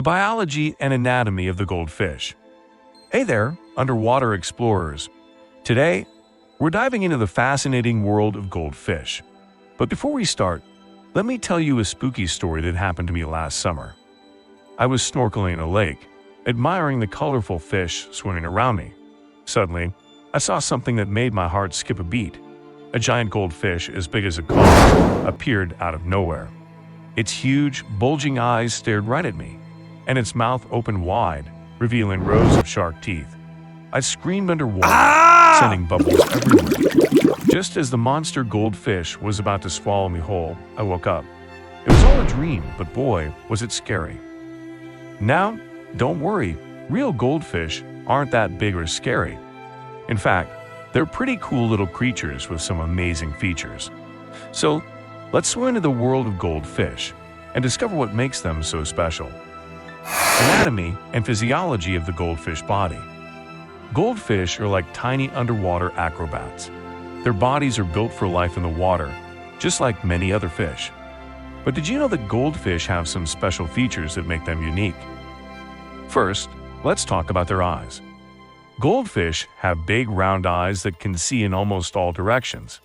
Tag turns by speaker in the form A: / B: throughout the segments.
A: The biology and anatomy of the goldfish. Hey there, underwater explorers. Today, we're diving into the fascinating world of goldfish. But before we start, let me tell you a spooky story that happened to me last summer. I was snorkeling in a lake, admiring the colorful fish swimming around me. Suddenly, I saw something that made my heart skip a beat. A giant goldfish as big as a car appeared out of nowhere. Its huge, bulging eyes stared right at me, and its mouth opened wide, revealing rows of shark teeth. I screamed underwater, sending bubbles everywhere. Just as the monster goldfish was about to swallow me whole, I woke up. It was all a dream, but boy, was it scary. Now, don't worry, real goldfish aren't that big or scary. In fact, they're pretty cool little creatures with some amazing features. So, let's swim into the world of goldfish and discover what makes them so special. Anatomy and physiology of the goldfish body. Goldfish are like tiny underwater acrobats. Their bodies are built for life in the water, just like many other fish. But did you know that goldfish have some special features that make them unique? First, let's talk about their eyes. Goldfish have big round eyes that can see in almost all directions.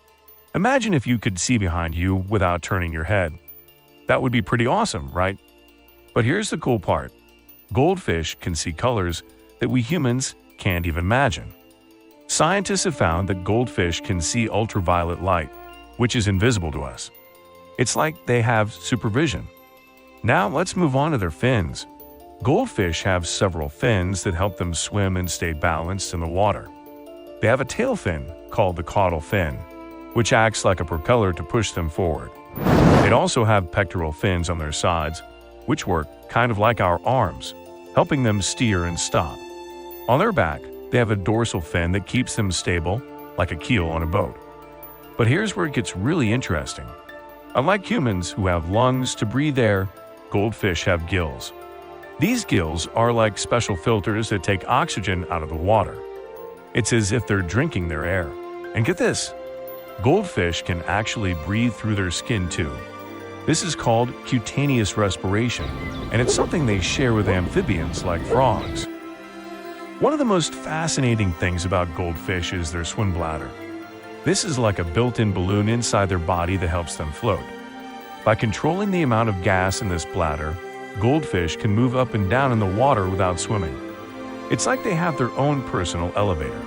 A: Imagine if you could see behind you without turning your head. That would be pretty awesome, right? But here's the cool part. Goldfish can see colors that we humans can't even imagine. Scientists have found that goldfish can see ultraviolet light, which is invisible to us. It's like they have supervision. Now let's move on to their fins. Goldfish have several fins that help them swim and stay balanced in the water. They have a tail fin called the caudal fin, which acts like a propeller to push them forward. They also have pectoral fins on their sides, which work kind of like our arms, helping them steer and stop. On their back, they have a dorsal fin that keeps them stable, like a keel on a boat. But here's where it gets really interesting. Unlike humans who have lungs to breathe air, goldfish have gills. These gills are like special filters that take oxygen out of the water. It's as if they're drinking their air. And get this, goldfish can actually breathe through their skin too. This is called cutaneous respiration, and it's something they share with amphibians like frogs. One of the most fascinating things about goldfish is their swim bladder. This is like a built-in balloon inside their body that helps them float. By controlling the amount of gas in this bladder, goldfish can move up and down in the water without swimming. It's like they have their own personal elevator.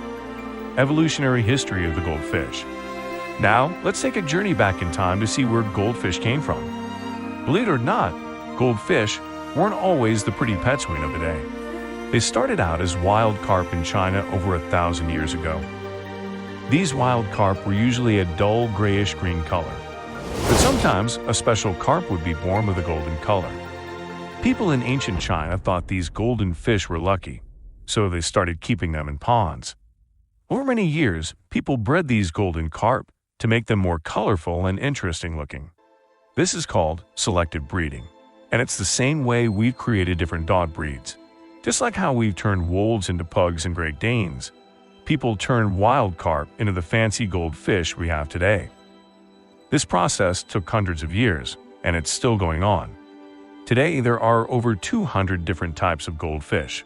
A: Evolutionary history of the goldfish. Now, let's take a journey back in time to see where goldfish came from. Believe it or not, goldfish weren't always the pretty pets we know today. They started out as wild carp in China over 1,000 years ago. These wild carp were usually a dull grayish-green color. But sometimes a special carp would be born with a golden color. People in ancient China thought these golden fish were lucky, so they started keeping them in ponds. Over many years, people bred these golden carp to make them more colorful and interesting looking. This is called selective breeding, and it's the same way we've created different dog breeds. Just like how we've turned wolves into pugs and Great Danes, people turned wild carp into the fancy goldfish we have today. This process took hundreds of years, and it's still going on. Today, there are over 200 different types of goldfish,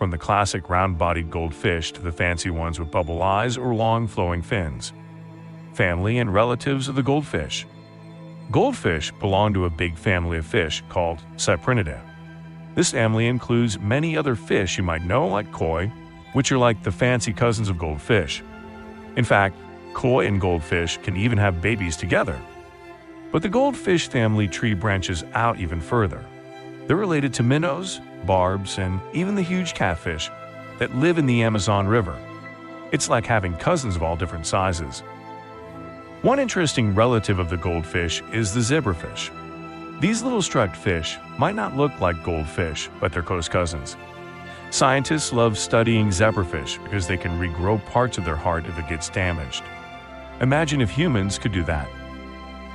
A: from the classic round-bodied goldfish to the fancy ones with bubble eyes or long flowing fins. Family and relatives of the goldfish. Goldfish belong to a big family of fish called Cyprinidae. This family includes many other fish you might know, like koi, which are like the fancy cousins of goldfish. In fact, koi and goldfish can even have babies together. But the goldfish family tree branches out even further. They're related to minnows, barbs, and even the huge catfish that live in the Amazon River. It's like having cousins of all different sizes. One interesting relative of the goldfish is the zebrafish. These little striped fish might not look like goldfish, but they're close cousins. Scientists love studying zebrafish because they can regrow parts of their heart if it gets damaged. Imagine if humans could do that.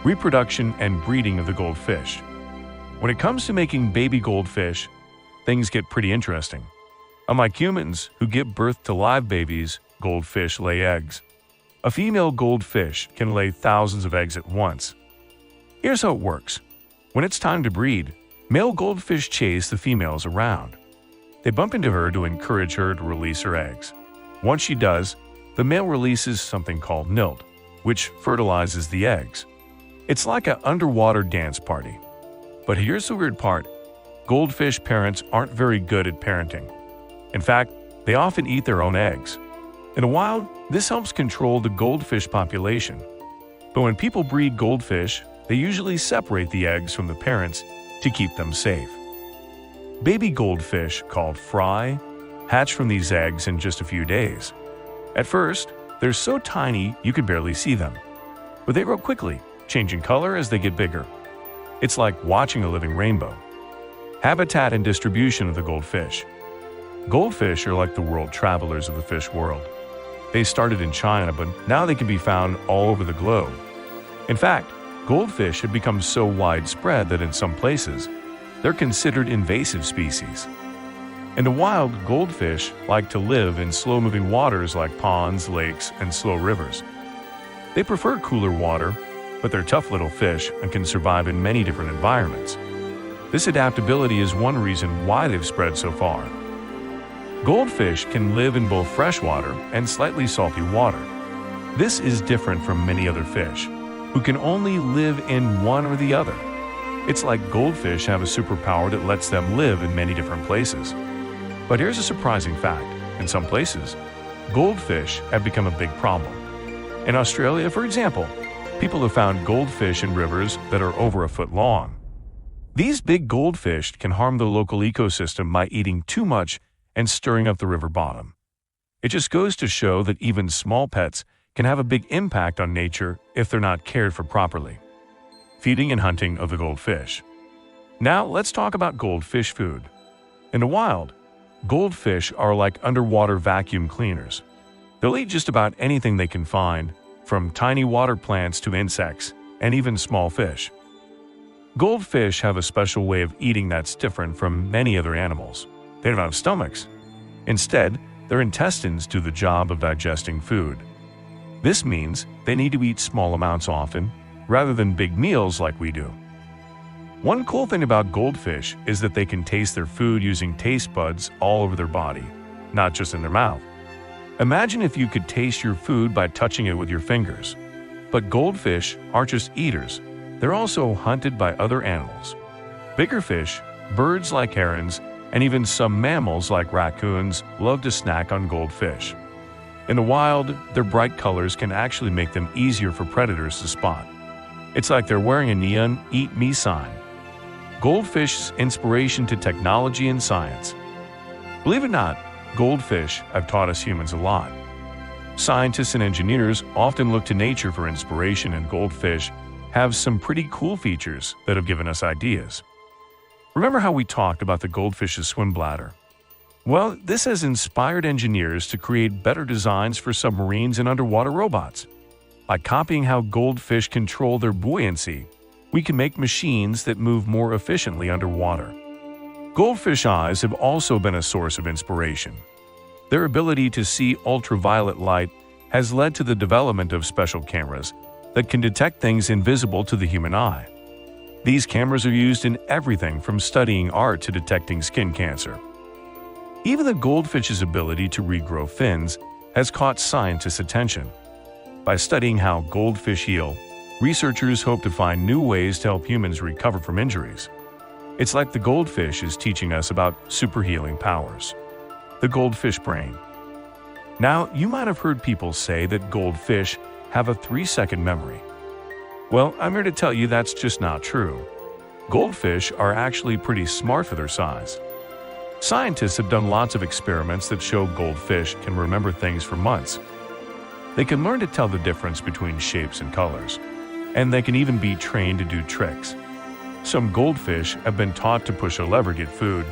A: Reproduction and breeding of the goldfish. When it comes to making baby goldfish, things get pretty interesting. Unlike humans who give birth to live babies, goldfish lay eggs. A female goldfish can lay thousands of eggs at once. Here's how it works. When it's time to breed, Male goldfish chase the females around. They bump into her to encourage her to release her eggs. Once she does, the male releases something called nilt, which fertilizes the eggs. It's like an underwater dance party. But here's the weird part. Goldfish parents aren't very good at parenting. In fact, they often eat their own eggs. In the wild, this helps control the goldfish population. But when people breed goldfish, they usually separate the eggs from the parents to keep them safe. Baby goldfish, called fry, hatch from these eggs in just a few days. At first, they're so tiny you can barely see them. But they grow quickly, changing color as they get bigger. It's like watching a living rainbow. Habitat and distribution of the goldfish. Goldfish are like the world travelers of the fish world. They started in China, but now they can be found all over the globe. In fact, goldfish have become so widespread that in some places, they're considered invasive species. In the wild, goldfish like to live in slow-moving waters like ponds, lakes, and slow rivers. They prefer cooler water, but they're tough little fish and can survive in many different environments. This adaptability is one reason why they've spread so far. Goldfish can live in both freshwater and slightly salty water. This is different from many other fish, who can only live in one or the other. It's like goldfish have a superpower that lets them live in many different places. But here's a surprising fact. In some places, goldfish have become a big problem. In Australia, for example, people have found goldfish in rivers that are over a foot long. These big goldfish can harm the local ecosystem by eating too much and stirring up the river bottom. It just goes to show that even small pets can have a big impact on nature if they're not cared for properly. Feeding and hunting of the goldfish. Now let's talk about goldfish food. In the wild, goldfish are like underwater vacuum cleaners. They'll eat just about anything they can find, from tiny water plants to insects, and even small fish. Goldfish have a special way of eating that's different from many other animals. They don't have stomachs. Instead, their intestines do the job of digesting food. This means they need to eat small amounts often, rather than big meals like we do. One cool thing about goldfish is that they can taste their food using taste buds all over their body, not just in their mouth. Imagine if you could taste your food by touching it with your fingers. But goldfish aren't just eaters, they're also hunted by other animals. Bigger fish, birds like herons, and even some mammals like raccoons love to snack on goldfish. In the wild, their bright colors can actually make them easier for predators to spot. It's like they're wearing a neon "Eat Me" sign. Goldfish's inspiration to technology and science. Believe it or not, goldfish have taught us humans a lot. Scientists and engineers often look to nature for inspiration, and goldfish have some pretty cool features that have given us ideas. Remember how we talked about the goldfish's swim bladder? Well, this has inspired engineers to create better designs for submarines and underwater robots. By copying how goldfish control their buoyancy, we can make machines that move more efficiently underwater. Goldfish eyes have also been a source of inspiration. Their ability to see ultraviolet light has led to the development of special cameras that can detect things invisible to the human eye. These cameras are used in everything from studying art to detecting skin cancer. Even the goldfish's ability to regrow fins has caught scientists' attention. By studying how goldfish heal, researchers hope to find new ways to help humans recover from injuries. It's like the goldfish is teaching us about super healing powers. The goldfish brain. Now, you might have heard people say that goldfish have a 3-second memory. Well, I'm here to tell you that's just not true. Goldfish are actually pretty smart for their size. Scientists have done lots of experiments that show goldfish can remember things for months. They can learn to tell the difference between shapes and colors, and they can even be trained to do tricks. Some goldfish have been taught to push a lever to get food,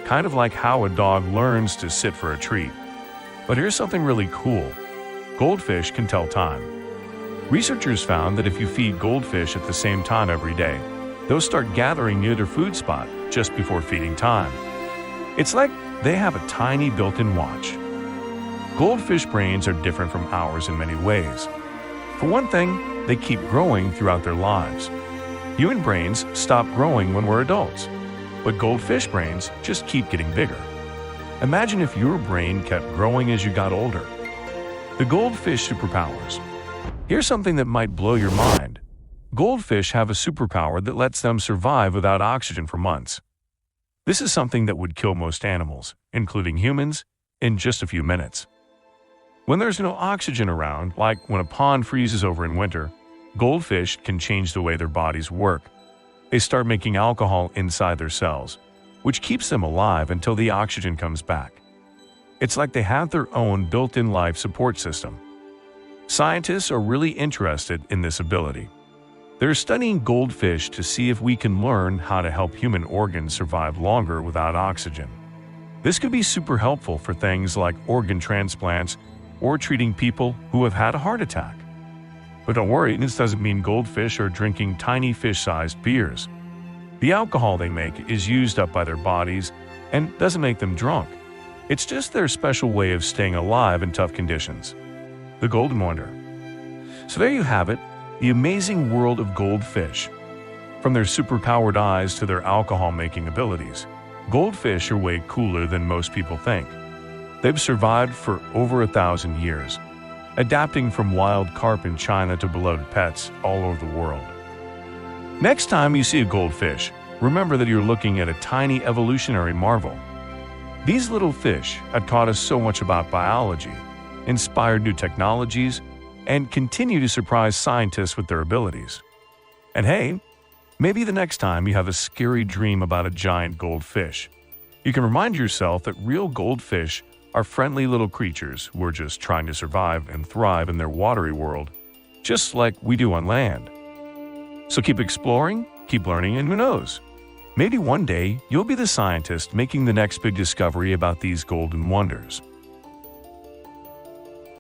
A: kind of like how a dog learns to sit for a treat. But here's something really cool. Goldfish can tell time. Researchers found that if you feed goldfish at the same time every day, they'll start gathering near their food spot just before feeding time. It's like they have a tiny built-in watch. Goldfish brains are different from ours in many ways. For one thing, they keep growing throughout their lives. Human brains stop growing when we're adults. But goldfish brains just keep getting bigger. Imagine if your brain kept growing as you got older. The goldfish superpowers. Here's something that might blow your mind. Goldfish have a superpower that lets them survive without oxygen for months. This is something that would kill most animals, including humans, in just a few minutes. When there's no oxygen around, like when a pond freezes over in winter, goldfish can change the way their bodies work. They start making alcohol inside their cells, which keeps them alive until the oxygen comes back. It's like they have their own built-in life support system. Scientists are really interested in this ability. They're studying goldfish to see if we can learn how to help human organs survive longer without oxygen. This could be super helpful for things like organ transplants or treating people who have had a heart attack. But don't worry, this doesn't mean goldfish are drinking tiny fish-sized beers. The alcohol they make is used up by their bodies and doesn't make them drunk. It's just their special way of staying alive in tough conditions. The Golden Wonder. So there you have it, the amazing world of goldfish. From their superpowered eyes to their alcohol-making abilities, goldfish are way cooler than most people think. They've survived for over 1,000 years, adapting from wild carp in China to beloved pets all over the world. Next time you see a goldfish, remember that you're looking at a tiny evolutionary marvel. These little fish have taught us so much about biology, inspired new technologies, and continue to surprise scientists with their abilities. And hey, maybe the next time you have a scary dream about a giant goldfish, you can remind yourself that real goldfish are friendly little creatures who are just trying to survive and thrive in their watery world, just like we do on land. So keep exploring, keep learning, and who knows? Maybe one day you'll be the scientist making the next big discovery about these golden wonders.